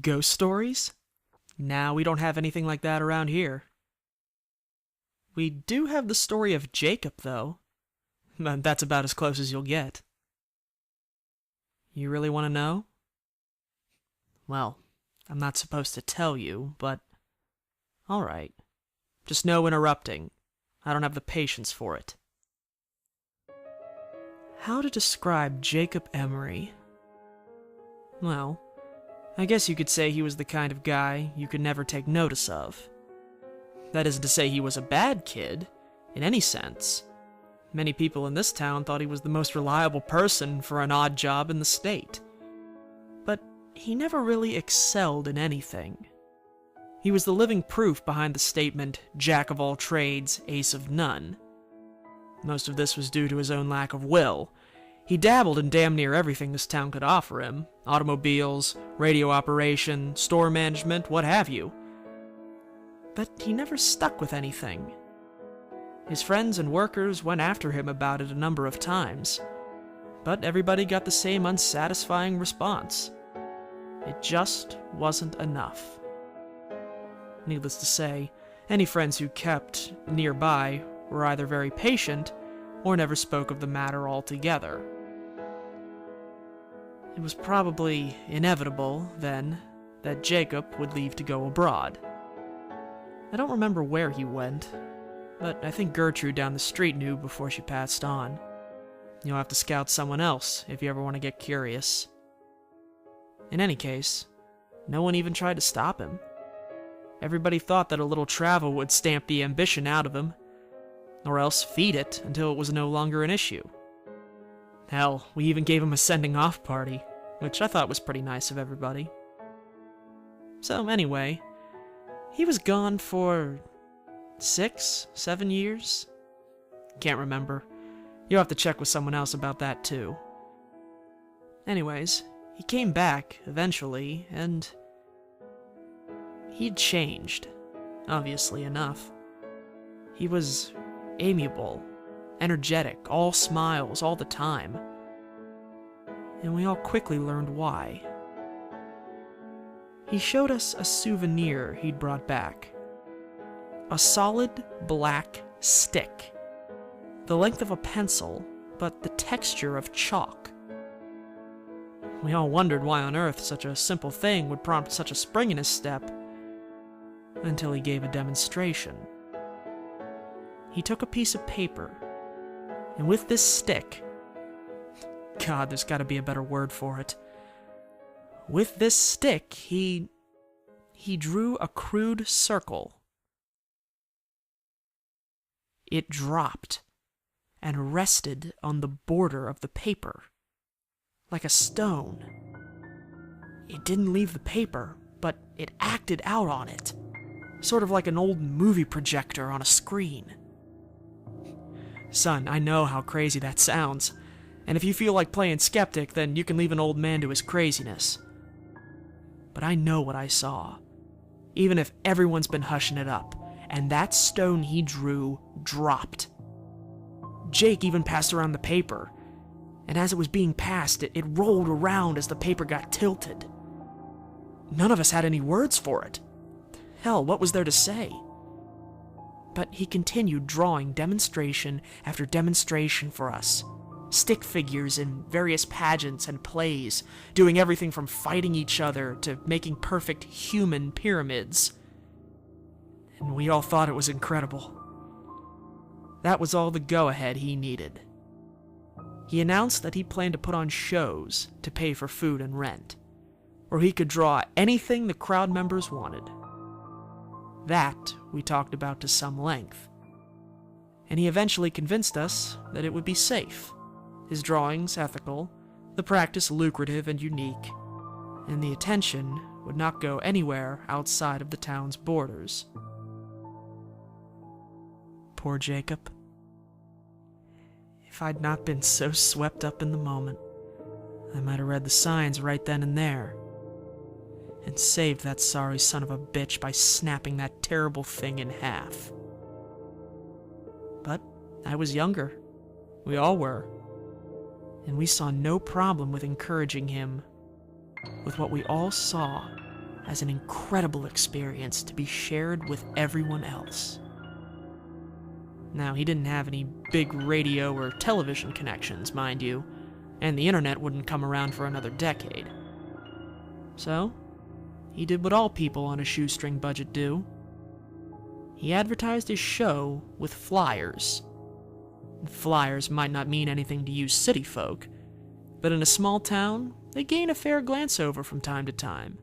Ghost stories? Nah, we don't have anything like that around here. We do have the story of Jacob, though. That's about as close as you'll get. You really want to know? Well, I'm not supposed to tell you, but... Alright. Just no interrupting. I don't have the patience for it. How to describe Jacob Emory? Well, I guess you could say he was the kind of guy you could never take notice of. That isn't to say he was a bad kid, in any sense. Many people in this town thought he was the most reliable person for an odd job in the state. But he never really excelled in anything. He was the living proof behind the statement, "Jack of all trades, ace of none." Most of this was due to his own lack of will. He dabbled in damn near everything this town could offer him. Automobiles, radio operation, store management, what have you. But he never stuck with anything. His friends and workers went after him about it a number of times, but everybody got the same unsatisfying response. It just wasn't enough. Needless to say, any friends who kept nearby were either very patient or never spoke of the matter altogether. It was probably inevitable, then, that Jacob would leave to go abroad. I don't remember where he went, but I think Gertrude down the street knew before she passed on. You'll have to scout someone else if you ever want to get curious. In any case, no one even tried to stop him. Everybody thought that a little travel would stamp the ambition out of him, or else feed it until it was no longer an issue. Hell, we even gave him a sending-off party, which I thought was pretty nice of everybody. So anyway, he was gone for 6, 7 years? Can't remember. You'll have to check with someone else about that too. Anyways, he came back eventually, and he'd changed, obviously enough. He was amiable, energetic, all smiles all the time. And we all quickly learned why. He showed us a souvenir he'd brought back. A solid black stick. The length of a pencil, but the texture of chalk. We all wondered why on earth such a simple thing would prompt such a spring in his step, until he gave a demonstration. He took a piece of paper, and with this stick... God, there's gotta be a better word for it. With this stick, he drew a crude circle. It dropped and rested on the border of the paper, like a stone. It didn't leave the paper, but it acted out on it, sort of like an old movie projector on a screen. Son, I know how crazy that sounds, and if you feel like playing skeptic, then you can leave an old man to his craziness. But I know what I saw, even if everyone's been hushing it up, and that stone he drew dropped. Jake even passed around the paper, and as it was being passed, it rolled around as the paper got tilted. None of us had any words for it. Hell, what was there to say? But he continued drawing demonstration after demonstration for us. Stick figures in various pageants and plays, doing everything from fighting each other to making perfect human pyramids. And we all thought it was incredible. That was all the go-ahead he needed. He announced that he planned to put on shows to pay for food and rent, or he could draw anything the crowd members wanted. That we talked about to some length, and he eventually convinced us that it would be safe, his drawings ethical, the practice lucrative and unique, and the attention would not go anywhere outside of the town's borders. Poor Jacob. If I'd not been so swept up in the moment, I might have read the signs right then and there. and saved that sorry son of a bitch by snapping that terrible thing in half. But I was younger. We all were. And we saw no problem with encouraging him with what we all saw as an incredible experience to be shared with everyone else. Now, he didn't have any big radio or television connections, mind you, and the internet wouldn't come around for another decade. So, he did what all people on a shoestring budget do. He advertised his show with flyers. Flyers might not mean anything to you city folk, but in a small town, they gain a fair glance over from time to time.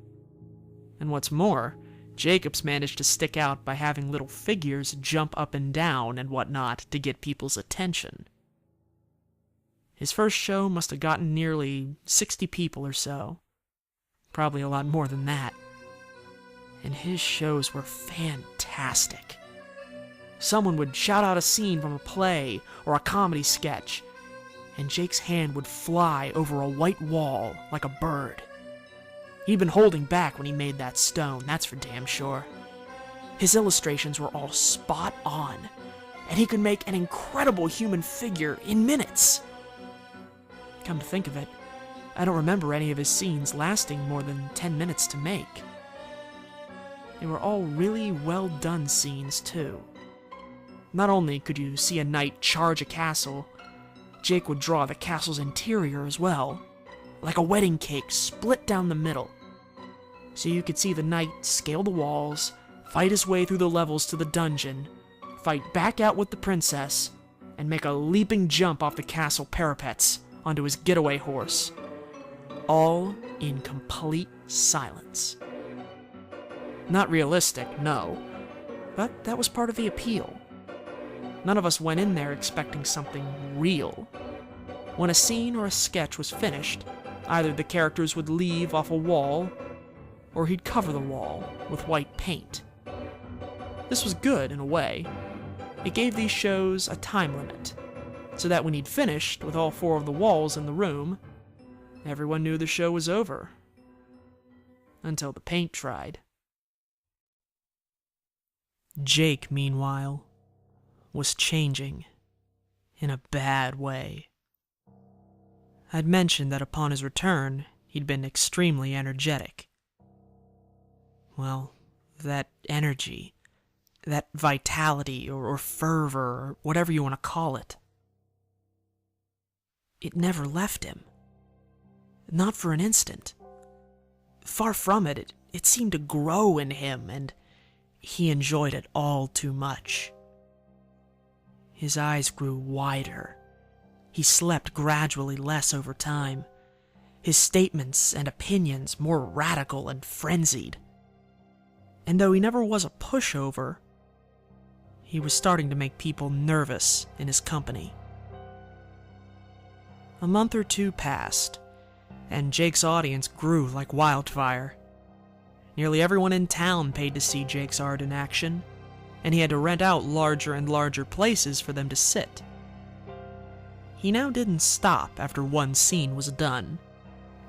And what's more, Jacobs managed to stick out by having little figures jump up and down and whatnot to get people's attention. His first show must have gotten nearly 60 people or so. Probably a lot more than that. And his shows were fantastic. Someone would shout out a scene from a play or a comedy sketch, and Jake's hand would fly over a white wall like a bird. He'd been holding back when he made that stone, that's for damn sure. His illustrations were all spot on, and he could make an incredible human figure in minutes. Come to think of it, I don't remember any of his scenes lasting more than 10 minutes to make. They were all really well done scenes, too. Not only could you see a knight charge a castle, Jake would draw the castle's interior as well, like a wedding cake split down the middle. So you could see the knight scale the walls, fight his way through the levels to the dungeon, fight back out with the princess, and make a leaping jump off the castle parapets onto his getaway horse. All in complete silence. Not realistic, no, but that was part of the appeal. None of us went in there expecting something real. When a scene or a sketch was finished, either the characters would leave off a wall, or he'd cover the wall with white paint. This was good in a way. It gave these shows a time limit, so that when he'd finished with all 4 of the walls in the room, everyone knew the show was over. Until the paint dried. Jake, meanwhile, was changing in a bad way. I'd mentioned that upon his return, he'd been extremely energetic. Well, that energy, that vitality or fervor, or whatever you want to call it, it never left him. Not for an instant. Far from it, it seemed to grow in him, and he enjoyed it all too much. His eyes grew wider. He slept gradually less over time. His statements and opinions more radical and frenzied. And though he never was a pushover, he was starting to make people nervous in his company. A month or 2 passed, and Jake's audience grew like wildfire. Nearly everyone in town paid to see Jake's art in action, and he had to rent out larger and larger places for them to sit. He now didn't stop after one scene was done.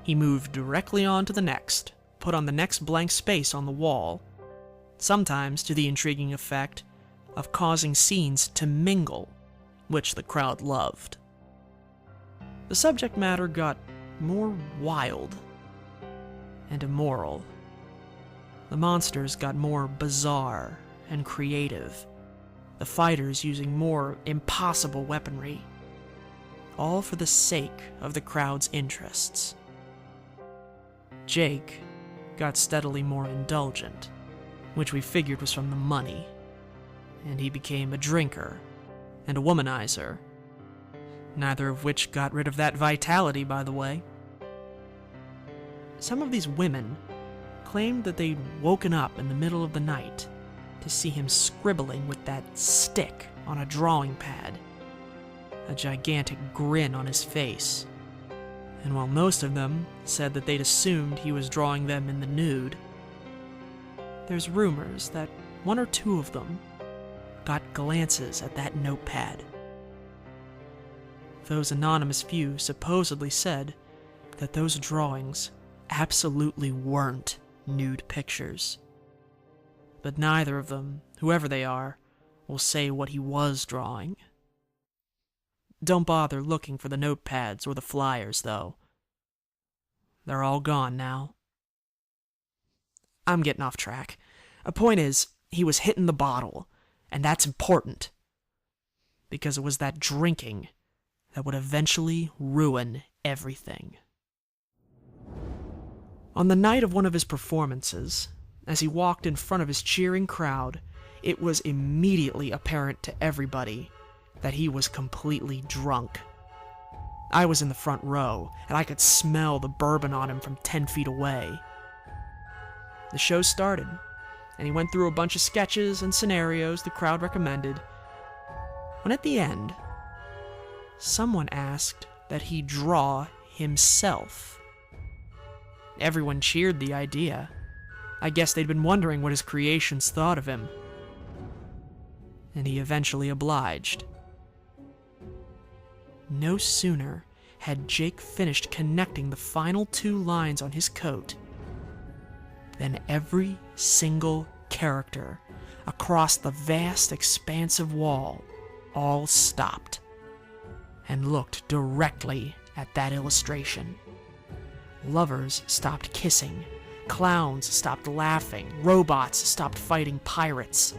He moved directly on to the next, put on the next blank space on the wall, sometimes to the intriguing effect of causing scenes to mingle, which the crowd loved. The subject matter got more wild and immoral. The monsters got more bizarre and creative, the fighters using more impossible weaponry, all for the sake of the crowd's interests. Jake got steadily more indulgent, which we figured was from the money, and he became a drinker and a womanizer, neither of which got rid of that vitality, by the way. Some of these women claimed that they'd woken up in the middle of the night to see him scribbling with that stick on a drawing pad, a gigantic grin on his face. And while most of them said that they'd assumed he was drawing them in the nude, there's rumors that 1 or 2 of them got glances at that notepad. Those anonymous few supposedly said that those drawings absolutely weren't nude pictures. But neither of them, whoever they are, will say what he was drawing. Don't bother looking for the notepads or the flyers, though. They're all gone now. I'm getting off track. The point is, he was hitting the bottle, and that's important. Because it was that drinking that would eventually ruin everything. On the night of one of his performances, as he walked in front of his cheering crowd, it was immediately apparent to everybody that he was completely drunk. I was in the front row, and I could smell the bourbon on him from 10 feet away. The show started, and he went through a bunch of sketches and scenarios the crowd recommended, when at the end, someone asked that he draw himself. Everyone cheered the idea. I guess they'd been wondering what his creations thought of him. And he eventually obliged. No sooner had Jake finished connecting the final 2 lines on his coat than every single character across the vast expansive wall all stopped and looked directly at that illustration. Lovers stopped kissing, clowns stopped laughing, robots stopped fighting pirates.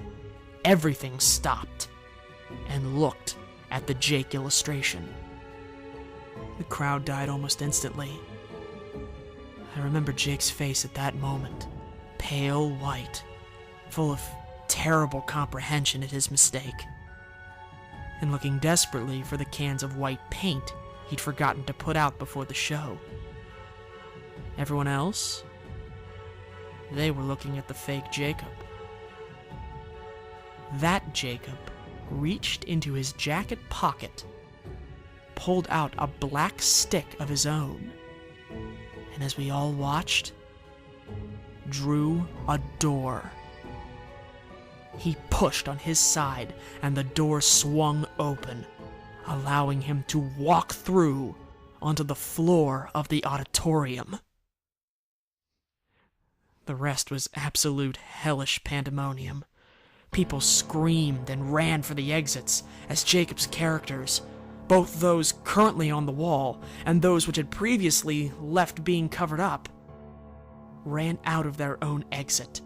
Everything stopped and looked at the Jake illustration. The crowd died almost instantly. I remember Jake's face at that moment, pale white, full of terrible comprehension at his mistake, and looking desperately for the cans of white paint he'd forgotten to put out before the show. Everyone else? They were looking at the fake Jacob. That Jacob reached into his jacket pocket, pulled out a black stick of his own, and as we all watched, drew a door. He pushed on his side, and the door swung open, allowing him to walk through onto the floor of the auditorium. The rest was absolute hellish pandemonium. People screamed and ran for the exits as Jacob's characters, both those currently on the wall and those which had previously left being covered up, ran out of their own exit,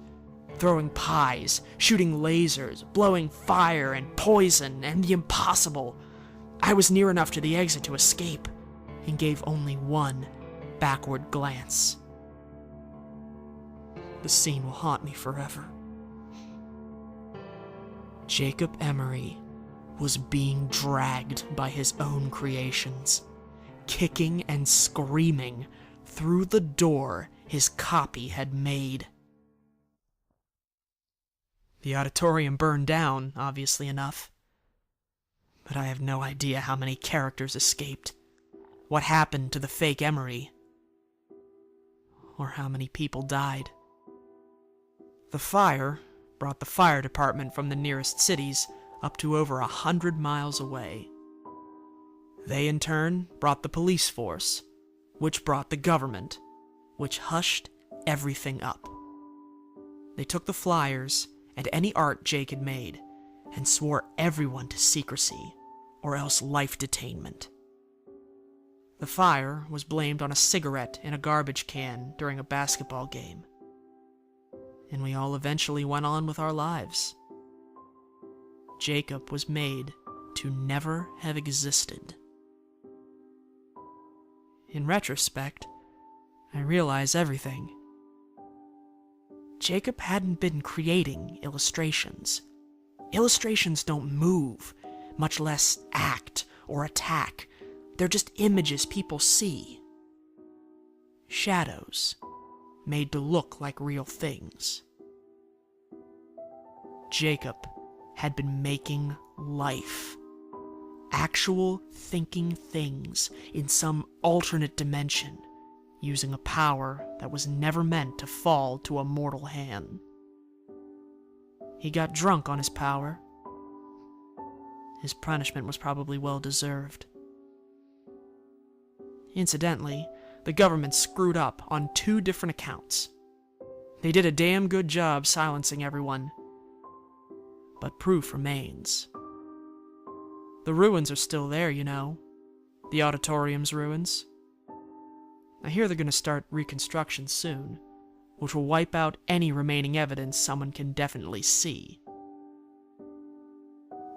throwing pies, shooting lasers, blowing fire and poison and the impossible. I was near enough to the exit to escape and gave only one backward glance. The scene will haunt me forever. Jacob Emory was being dragged by his own creations, kicking and screaming through the door his copy had made. The auditorium burned down, obviously enough, but I have no idea how many characters escaped, what happened to the fake Emory, or how many people died. The fire brought the fire department from the nearest cities up to over 100 miles away. They, in turn, brought the police force, which brought the government, which hushed everything up. They took the flyers and any art Jake had made and swore everyone to secrecy, or else life detainment. The fire was blamed on a cigarette in a garbage can during a basketball game, and we all eventually went on with our lives. Jacob was made to never have existed. In retrospect, I realize everything. Jacob hadn't been creating illustrations. Illustrations don't move, much less act or attack. They're just images people see. Shadows, made to look like real things. Jacob had been making life. Actual thinking things in some alternate dimension, using a power that was never meant to fall to a mortal hand. He got drunk on his power. His punishment was probably well deserved. Incidentally, the government screwed up on 2 different accounts. They did a damn good job silencing everyone. But proof remains. The ruins are still there, you know. The auditorium's ruins. I hear they're going to start reconstruction soon, which will wipe out any remaining evidence someone can definitely see.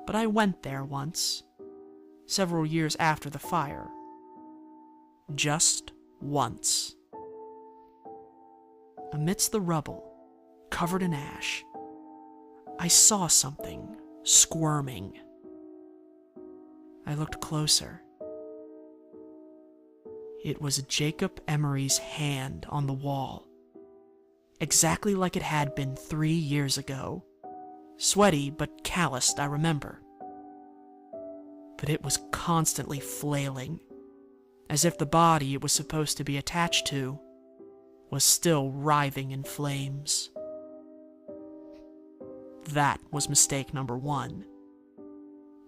But I went there once, several years after the fire. Just once. Amidst the rubble, covered in ash, I saw something squirming. I looked closer. It was Jacob Emory's hand on the wall, exactly like it had been 3 years ago. Sweaty but calloused, I remember. But it was constantly flailing, as if the body it was supposed to be attached to was still writhing in flames. That was mistake number 1.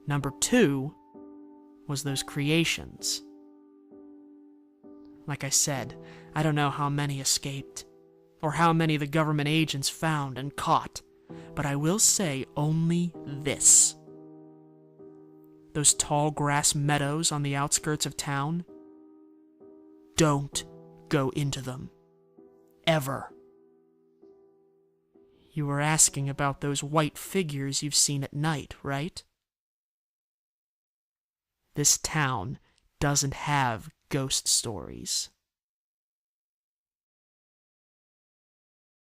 Number 2 was those creations. Like I said, I don't know how many escaped, or how many the government agents found and caught, but I will say only this. Those tall grass meadows on the outskirts of town, don't go into them. Ever. You were asking about those white figures you've seen at night, right? This town doesn't have ghost stories.